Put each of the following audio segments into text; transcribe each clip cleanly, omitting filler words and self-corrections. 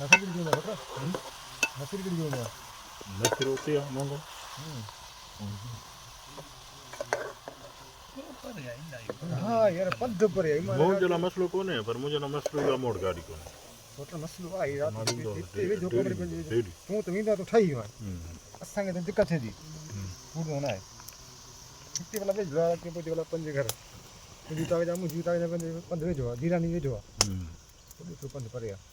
नसर की क्यों ना बता नसर की क्यों ना नसर होते हैं मंगो हाँ यार पद पर है मुझे ना मसलो कौन है पर मुझे ना मसलो या मोड़ गाड़ी कौन टोटल मसलो आई रात इतने वे जो डेढ़ी कमरे पे डेढ़ी तू तो वींदा तो ठाई हुआ असांखे त दिक्कत थिए थी फूड होना है इतने वाला पे जुड़ा के पोते वाला पंज घर जूता के जामू जूता के पंज वेझो आहे धीरानी वेझो आहे तो पंज परे आहे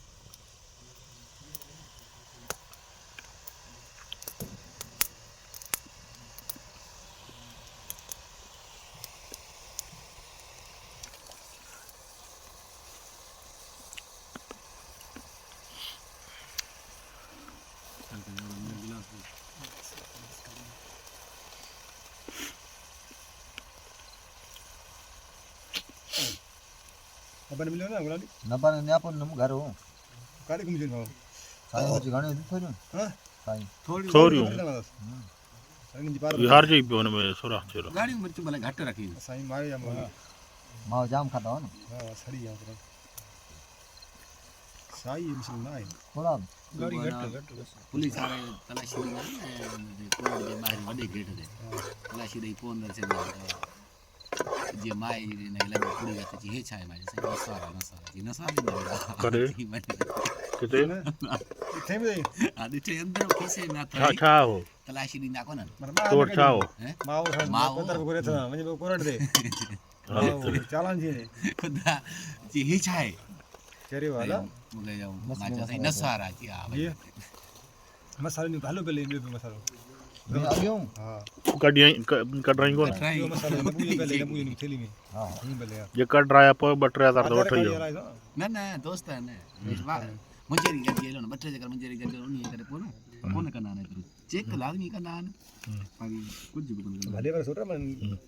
अपन मिलियो ना गुलाबी नबा ने अपन नम घर हो काले को मुझे ना साईं मुझे गाने दी थोड़ी हां साईं छोरियो साईं जी पार यार जी पे में सोरा चलो गाड़ी मिर्च भले घट रखी साईं मारे या मां जाम खाता हो ना हां सड़ी या पर साईं मिसल ना है थोड़ा गाड़ी घट पुलिस वाले तलाशी दी कोड जे बाहर वडे गेट दे तलाशी दे फोन दर से जे माई ने लगे कुड़ी गत जी हे छाए माई से नसारा दी करे किते इथे में आदि टे अंदर कैसे ना था छा हो तलाशी दी ना कोन तोड़ छा हो माओ पत्थर गोरे था वने कोरड दे चालान जी ने खुदा जी हे छाए चरे वाला मुगे जाओ माचा से नसारा जी आ ये मसाले नहीं भालो पहले में मसालो मैं आ गया हूं हां कडियां कड्राई कोन ये मसाले ने पूरी पहले ने पूरी थैली में हां ये पहले ये कड्राया पर 23000 तो वठियो ना दोस्त है ने मुझे री गई लो बट्टे जकर मुझे री गई उनी करे कोन करना ने चेक लाजमी करना है अभी कुछ भी कोन भले पर सोटा मन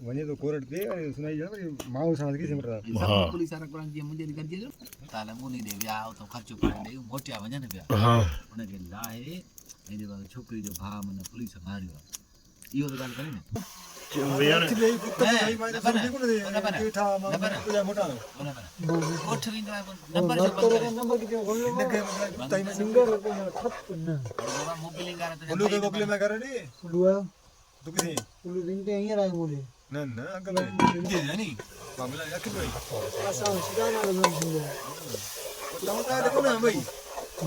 वने तो कोरड दे सुनाई जाना माओ साथ की सिमरता हां पुलिस वाला कोन जी मुझे री गई ताले मुनी दे ब्याह तो खर्चो कर दे मोटिया वने ब्याह हां उन के लाए एने बार छोकरी जो भा मन पुलिस मारियो इहो तो गाल करे ने वेयाने मोटा कोठ विंदो नंबर जो नंबर की सिंगर मोबिलिंग गारा बोलो तो मोबिलिंग में करे नी लुआ तू किथे पुलु दिन ते यही रहा बोले ना ना अंकल ये जानी मामला रख भाई ऐसा सीधा ना लगा बोले तांता देखो ना भाई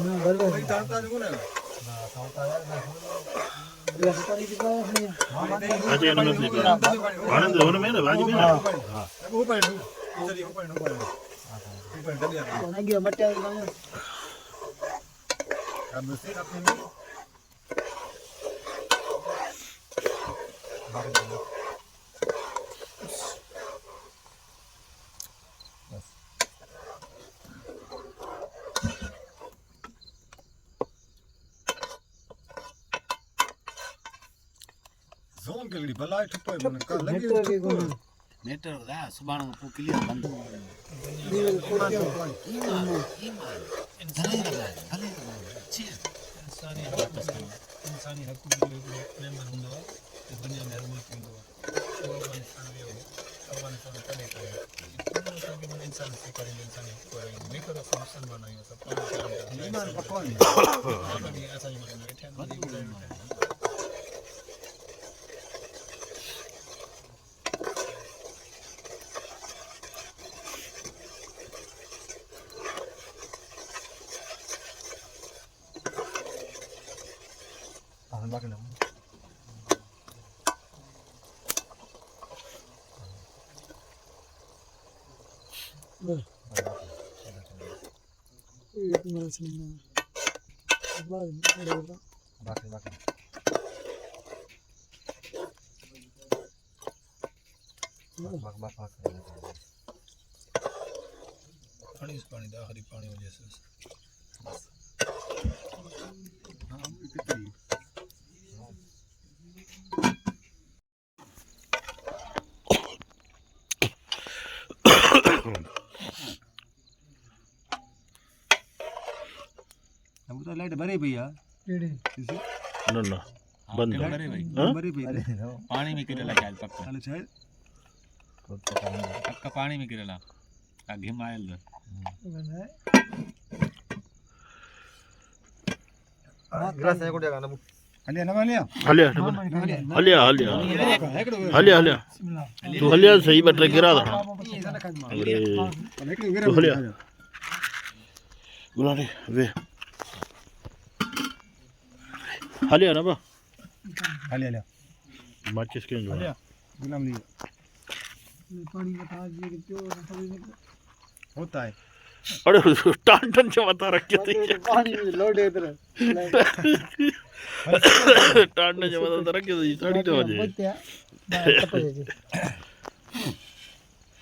ना घर में भाई तांता देखो ना रास्ता की बात है अजय ने में आनंद होने में ना बाजी में हां वो पर इधर ये ऊपर ऊपर ऊपर डलिया कोना गया मट्टा का हम से अपने में जोन के लिए भलाई ठप्पो है मन का लगे नेटवर्क दा सुबाणो पो क्लियर बंद इंसानी हक़ जो मेंबर हूंदो आहे त दुनिया में हर मुल्क हूंदो आहे उहो इंसान वियो अफ़गानिस्तान कॾहिं करे असांखे मन इंसान सेखारींदो इंसानी हक़ वारो न करो असां मुस्लमान आहियूं असां पाण ईमान पकवान असांजी मन वेठा आहिनि बाकी ना एक मिनट से ना बात बाकी बाकी पानी पानी दा आखिरी पानी वजह से हां कितनी अब तो लाइट भरी पई है केड़े ना ना बंद भरे भाई भरी पई है पानी में गिरला शायद पक्का चलो शायद पक्का पानी में गिरला का घिमायल बना ग्लास है को जगह ना हलिया ना हलिया हलिया हलिया हलिया हलिया हलिया तू हलिया सही बटे गिरा था अरे तू हलिया गुलाटी वे हलिया ना बा हलिया माचिस क्यों जो गुलाम ली पानी में था ये जो होता है अरे टान टान से बता रखे थे पानी में लोड है इधर टान ने जमा बता रखे थे साड़ी तो बजे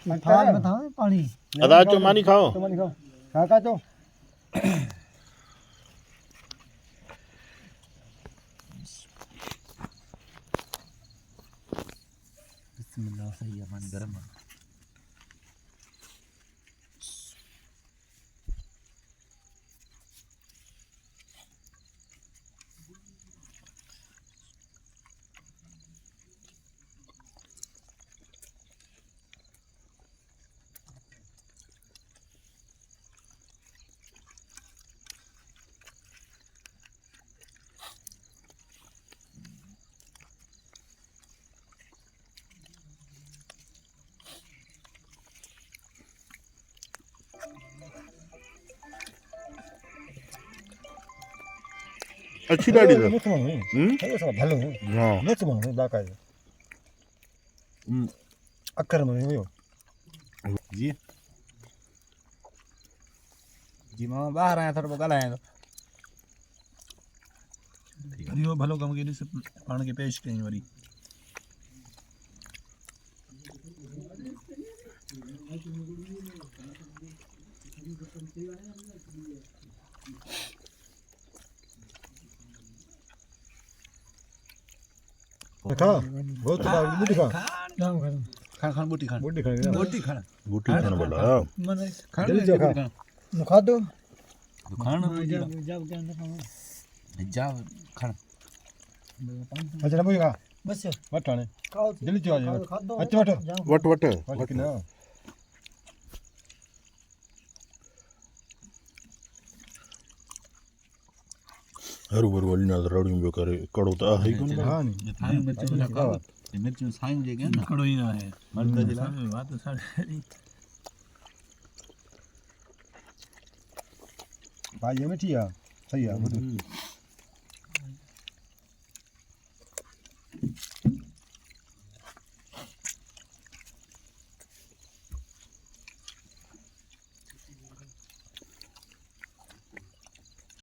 में था पानी अदा चो मानी खाओ तो मानी खाओ काका तो बिस्मिल्लाह सही है पानी गर्म है अच्छी दाढ़ी है मुझे मालूम है ये सब भलो है हां मुझे मालूम है बाका है अक्कर में हो जी जी मां बाहर आया था तो गला आया इहो भलो कम के ॾिस पाण खे पेश कयईं वरी खा बहुत बुढ़ी खा जाम कर खान बूटी खान बुढ़ी खा बूटी खान बूटी खाने वाला मन जल्दी जो खा मुखा दो खान जब जब के अंदर खाओ जा खान अच्छा ना खा बस मत आने खाओ जल्दी जो आ जाओ खा दो अच्छा बैठो वट वट वट की ना हरु भरु वाली ना रौड़ी में करे कड़ो तो है कोन हां नहीं ये थाई मिर्च में खाओ ये मिर्च में साईं जे के ना कड़ो ही ना है मर्द जिला बात तो सारी भाई ये में ठीक है सही है